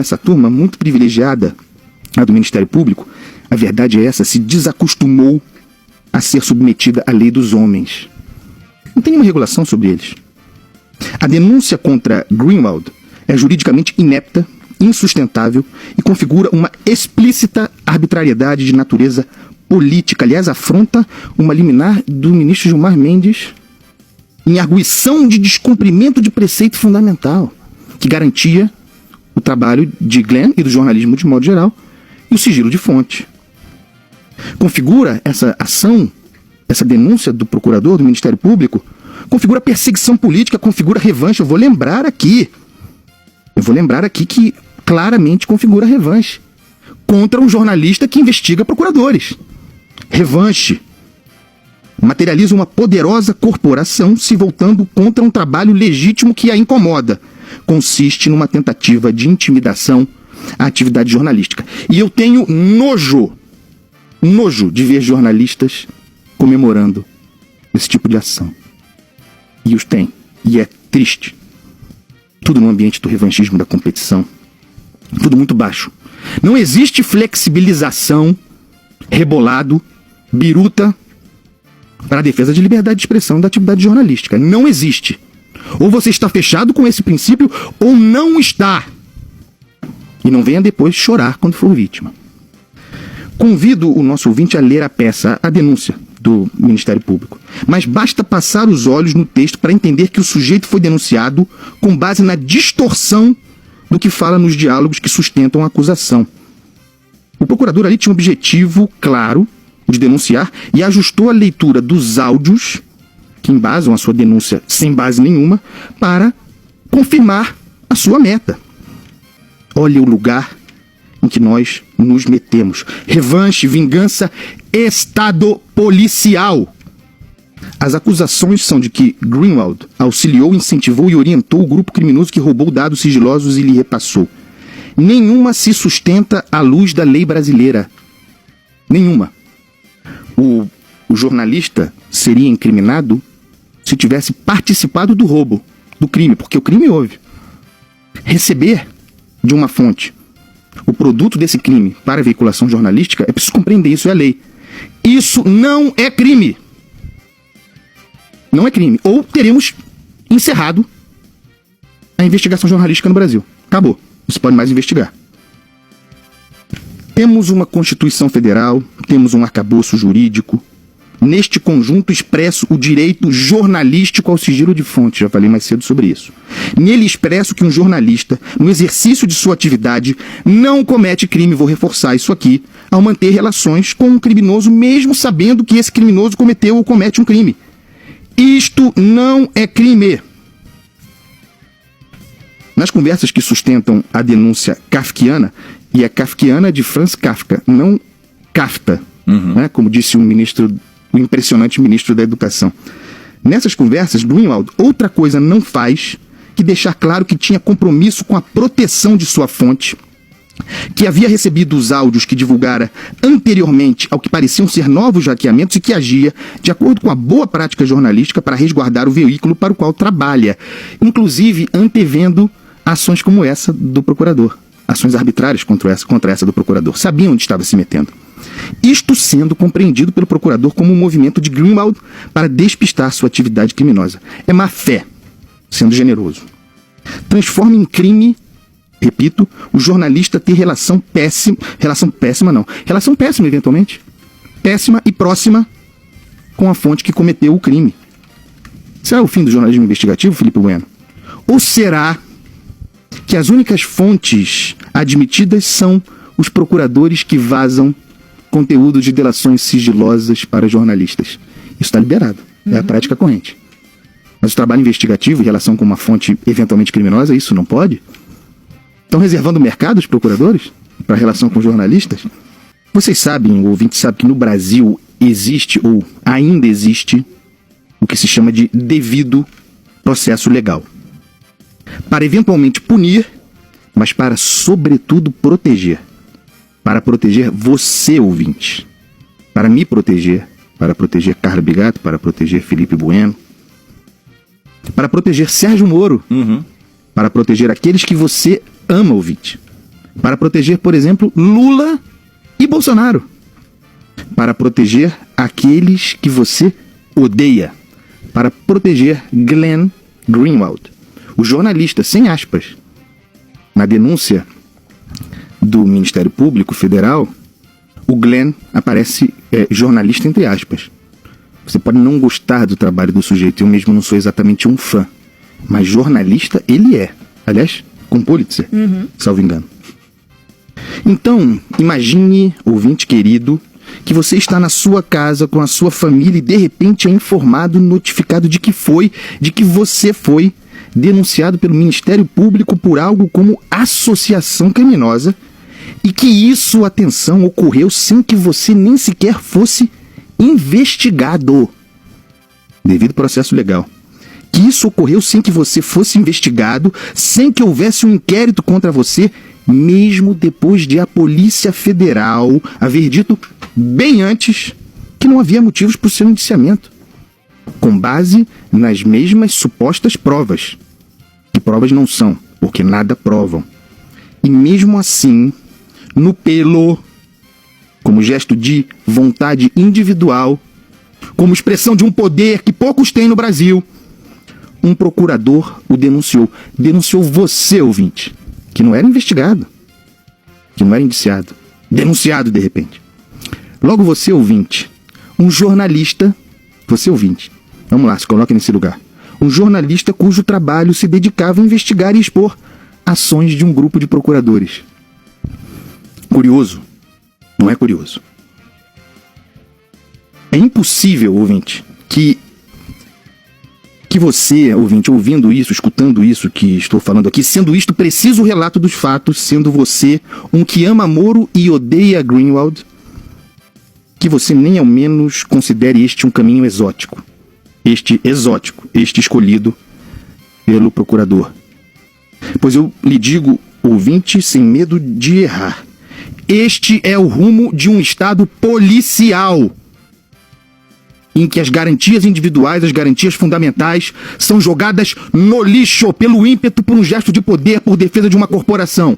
essa turma muito privilegiada, a do Ministério Público, a verdade é essa, se desacostumou a ser submetida à lei dos homens. Não tem nenhuma regulação sobre eles. A denúncia contra Greenwald é juridicamente inepta, insustentável e configura uma explícita arbitrariedade de natureza política. Aliás, afronta uma liminar do ministro Gilmar Mendes em arguição de descumprimento de preceito fundamental, que garantia o trabalho de Glenn e do jornalismo de modo geral e o sigilo de fonte. Configura essa ação, essa denúncia do procurador do Ministério Público, configura perseguição política, configura revanche. Eu vou lembrar aqui que claramente configura revanche contra um jornalista que investiga procuradores. Revanche materializa uma poderosa corporação se voltando contra um trabalho legítimo que a incomoda. Consiste numa tentativa de intimidação à atividade jornalística. E eu tenho nojo de ver jornalistas comemorando esse tipo de ação. E os tem. E é triste. Tudo no ambiente do revanchismo, da competição. Tudo muito baixo. Não existe flexibilização, rebolado, biruta para a defesa de liberdade de expressão da atividade jornalística. Não existe. Ou você está fechado com esse princípio, ou não está. E não venha depois chorar quando for vítima. Convido o nosso ouvinte a ler a peça, a denúncia do Ministério Público. Mas basta passar os olhos no texto para entender que o sujeito foi denunciado com base na distorção do que fala nos diálogos que sustentam a acusação. O procurador ali tinha um objetivo claro de denunciar e ajustou a leitura dos áudios que embasam a sua denúncia sem base nenhuma para confirmar a sua meta. Olha o lugar em que nós nos metemos. Revanche, vingança, estado policial. As acusações são de que Greenwald auxiliou, incentivou e orientou o grupo criminoso que roubou dados sigilosos e lhe repassou. Nenhuma se sustenta à luz da lei brasileira. Nenhuma. O jornalista seria incriminado se tivesse participado do roubo, do crime, porque o crime houve. Receber de uma fonte o produto desse crime para veiculação jornalística, é preciso compreender, isso é a lei. Isso não é crime. Não é crime. Ou teremos encerrado a investigação jornalística no Brasil. Acabou. Não se pode mais investigar. Temos uma Constituição Federal, temos um arcabouço jurídico. Neste conjunto expresso o direito jornalístico ao sigilo de fonte. Já falei mais cedo sobre isso. Nele expresso que um jornalista, no exercício de sua atividade, não comete crime, vou reforçar isso aqui, ao manter relações com um criminoso, mesmo sabendo que esse criminoso cometeu ou comete um crime. Isto não é crime. Nas conversas que sustentam a denúncia kafkiana, e é kafkiana de Franz Kafka, não Kafta, né, como disse o impressionante ministro da Educação. Nessas conversas, Greenwald outra coisa não faz que deixar claro que tinha compromisso com a proteção de sua fonte, que havia recebido os áudios que divulgara anteriormente ao que pareciam ser novos hackeamentos e que agia de acordo com a boa prática jornalística para resguardar o veículo para o qual trabalha, inclusive antevendo ações como essa do procurador, ações arbitrárias contra essa do procurador. Sabia onde estava se metendo. Isto sendo compreendido pelo procurador como um movimento de Greenwald para despistar sua atividade criminosa. É má fé, sendo generoso. Transforma em crime, repito, o jornalista ter relação péssima eventualmente, péssima e próxima com a fonte que cometeu o crime. Será o fim do jornalismo investigativo, Felipe Bueno? Ou será que as únicas fontes admitidas são os procuradores que vazam conteúdo de delações sigilosas para jornalistas? Isso está liberado, é a prática corrente. Mas o trabalho investigativo em relação com uma fonte eventualmente criminosa, isso não pode? Estão reservando o mercado os procuradores para a relação com jornalistas? Vocês sabem, o ouvinte sabe que no Brasil existe, ou ainda existe, o que se chama de devido processo legal. Para eventualmente punir, mas para, sobretudo, proteger. Para proteger você, ouvinte. Para me proteger. Para proteger Carla Bigato, para proteger Felipe Bueno. Para proteger Sérgio Moro. Para proteger aqueles que você ama, ouvinte. Para proteger, por exemplo, Lula e Bolsonaro. Para proteger aqueles que você odeia. Para proteger Glenn Greenwald, o jornalista, sem aspas. Na denúncia do Ministério Público Federal, o Glenn aparece jornalista entre aspas. Você pode não gostar do trabalho do sujeito, eu mesmo não sou exatamente um fã, mas jornalista ele é. Aliás, com Pulitzer, salvo engano. Então, imagine, ouvinte querido, que você está na sua casa com a sua família e de repente é informado, notificado de que você foi denunciado pelo Ministério Público por algo como associação criminosa e que isso, atenção, ocorreu sem que você nem sequer fosse investigado. Devido ao processo legal. Que isso ocorreu sem que você fosse investigado, sem que houvesse um inquérito contra você, mesmo depois de a Polícia Federal haver dito bem antes que não havia motivos para o seu indiciamento, com base nas mesmas supostas provas, que provas não são, porque nada provam. E mesmo assim, no pelo, como gesto de vontade individual, como expressão de um poder que poucos têm no Brasil, um procurador o denunciou. Denunciou você, ouvinte, que não era investigado, que não era indiciado, denunciado de repente. Logo você, ouvinte, um jornalista, você ouvinte, vamos lá, se coloque nesse lugar. Um jornalista cujo trabalho se dedicava a investigar e expor ações de um grupo de procuradores. Curioso? Não é curioso? É impossível, ouvinte, que você, ouvinte, ouvindo isso, escutando isso que estou falando aqui, sendo isto preciso relato dos fatos, sendo você um que ama Moro e odeia Greenwald, que você nem ao menos considere este um caminho exótico. Este escolhido pelo procurador. Pois eu lhe digo, ouvinte, sem medo de errar, este é o rumo de um Estado policial, em que as garantias individuais, as garantias fundamentais, são jogadas no lixo pelo ímpeto, por um gesto de poder, por defesa de uma corporação.